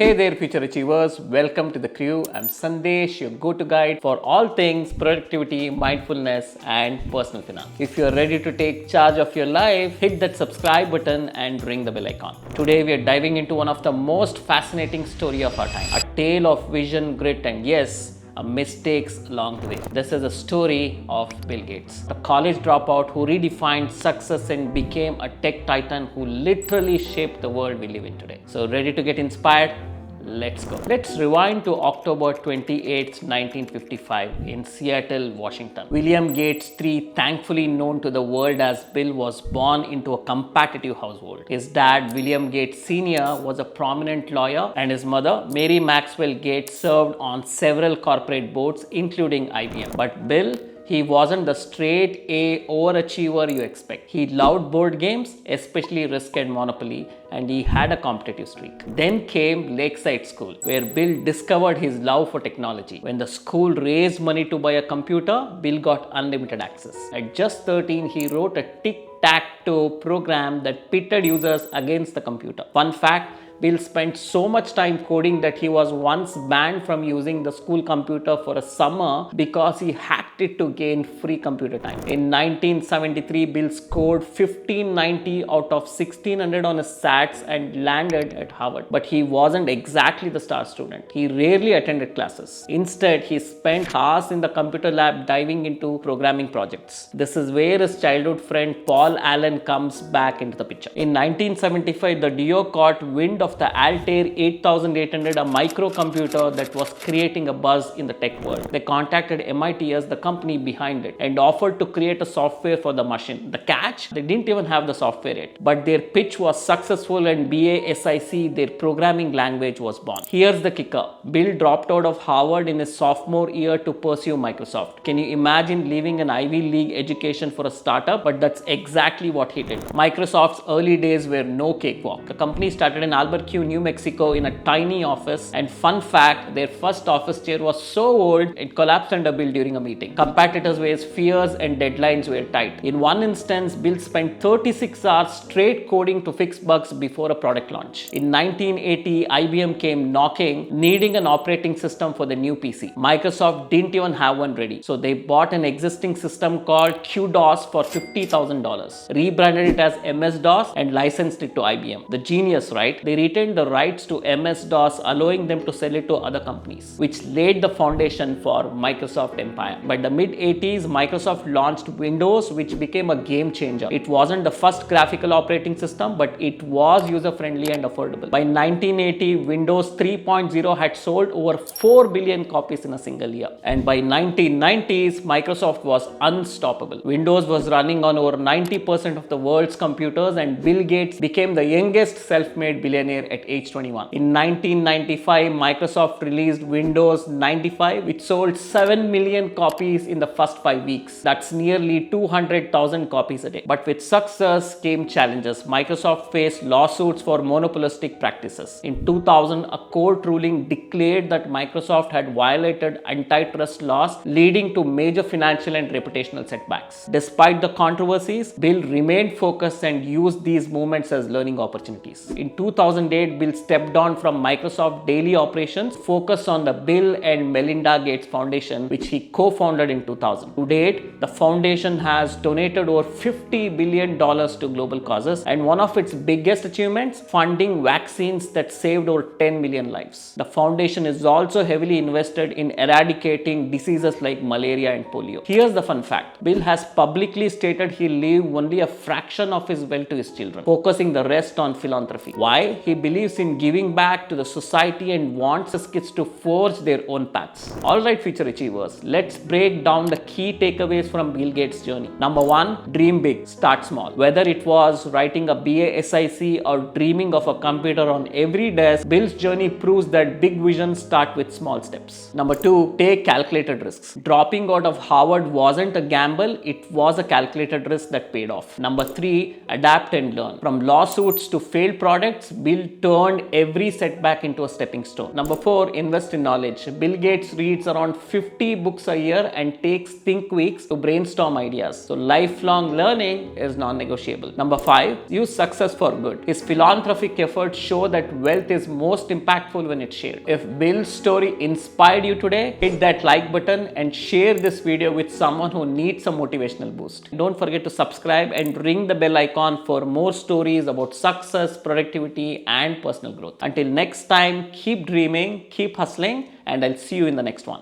Hey there, future achievers. Welcome to the crew. I'm Sandesh, your go-to guide for all things productivity, mindfulness, and personal finance. If you're ready to take charge of your life, hit that subscribe button and ring the bell icon. Today, we are diving into one of the most fascinating story of our time, a tale of vision, grit, and yes, mistakes along the way. This is a story of Bill Gates, the college dropout who redefined success and became a tech titan who literally shaped the world we live in today. So, ready to get inspired? Let's go. Let's rewind to October 28, 1955 in Seattle, Washington. William Gates III, thankfully known to the world as Bill, was born into a competitive household. His dad, William Gates Sr., was a prominent lawyer, and his mother, Mary Maxwell Gates, served on several corporate boards, including IBM. But Bill, he wasn't the straight A overachiever you expect. He loved board games, especially Risk and Monopoly, and he had a competitive streak. Then came Lakeside School, where Bill discovered his love for technology. When the school raised money to buy a computer, Bill got unlimited access. At just 13, he wrote a tic-tac-toe program that pitted users against the computer. Fun fact, Bill spent so much time coding that he was once banned from using the school computer for a summer because he hacked it to gain free computer time. In 1973, Bill scored 1590 out of 1600 on his SATs and landed at Harvard. But he wasn't exactly the star student. He rarely attended classes. Instead, he spent hours in the computer lab diving into programming projects. This is where his childhood friend Paul Allen comes back into the picture. In 1975, the DO caught wind of the Altair 8800, a microcomputer that was creating a buzz in the tech world. They contacted MIT as the company behind it and offered to create a software for the machine. The catch? They didn't even have the software yet. But their pitch was successful and BASIC, their programming language, was born. Here's the kicker. Bill dropped out of Harvard in his sophomore year to pursue Microsoft. Can you imagine leaving an Ivy League education for a startup? But that's exactly what he did. Microsoft's early days were no cakewalk. The company started in Albuquerque, New Mexico, in a tiny office, and fun fact, their first office chair was so old it collapsed under Bill during a meeting. Competitors' ways, fears, and deadlines were tight. In one instance, Bill spent 36 hours straight coding to fix bugs before a product launch. In 1980, IBM came knocking, needing an operating system for the new PC. Microsoft didn't even have one ready, so they bought an existing system called QDOS for $50,000, rebranded it as MS-DOS, and licensed it to IBM. The genius, right? They retained the rights to MS-DOS, allowing them to sell it to other companies, which laid the foundation for Microsoft empire. By the mid-80s, Microsoft launched Windows, which became a game changer. It wasn't the first graphical operating system, but it was user-friendly and affordable. By 1980, Windows 3.0 had sold over 4 billion copies in a single year. And by 1990s, Microsoft was unstoppable. Windows was running on over 90% of the world's computers, and Bill Gates became the youngest self-made billionaire at age 21. In 1995, Microsoft released Windows 95, which sold 7 million copies in the first 5 weeks. That's nearly 200,000 copies a day. But with success came challenges. Microsoft faced lawsuits for monopolistic practices. In 2000, a court ruling declared that Microsoft had violated antitrust laws, leading to major financial and reputational setbacks. Despite the controversies, Bill remained focused and used these movements as learning opportunities. In 2008, Bill stepped down from Microsoft daily operations, focused on the Bill and Melinda Gates Foundation, which he co-founded in 2000. To date, the foundation has donated over $50 billion to global causes, and one of its biggest achievements, funding vaccines that saved over 10 million lives. The foundation is also heavily invested in eradicating diseases like malaria and polio. Here's the fun fact. Bill has publicly stated he'll leave only a fraction of his wealth to his children, focusing the rest on philanthropy. Why? He believes in giving back to the society and wants his kids to forge their own paths. Alright, future achievers, let's break down the key takeaways from Bill Gates' journey. Number one, dream big, start small. Whether it was writing a BASIC or dreaming of a computer on every desk, Bill's journey proves that big visions start with small steps. Number two, take calculated risks. Dropping out of Harvard wasn't a gamble, it was a calculated risk that paid off. Number three, adapt and learn. From lawsuits to failed products, Bill Bill turned every setback into a stepping stone. Number 4, invest in knowledge. Bill Gates reads around 50 books a year and takes think weeks to brainstorm ideas. So lifelong learning is non-negotiable. Number 5, use success for good. His philanthropic efforts show that wealth is most impactful when it's shared. If Bill's story inspired you today, hit that like button and share this video with someone who needs a motivational boost. Don't forget to subscribe and ring the bell icon for more stories about success, productivity, and personal growth. Until next time, keep dreaming, keep hustling, and I'll see you in the next one.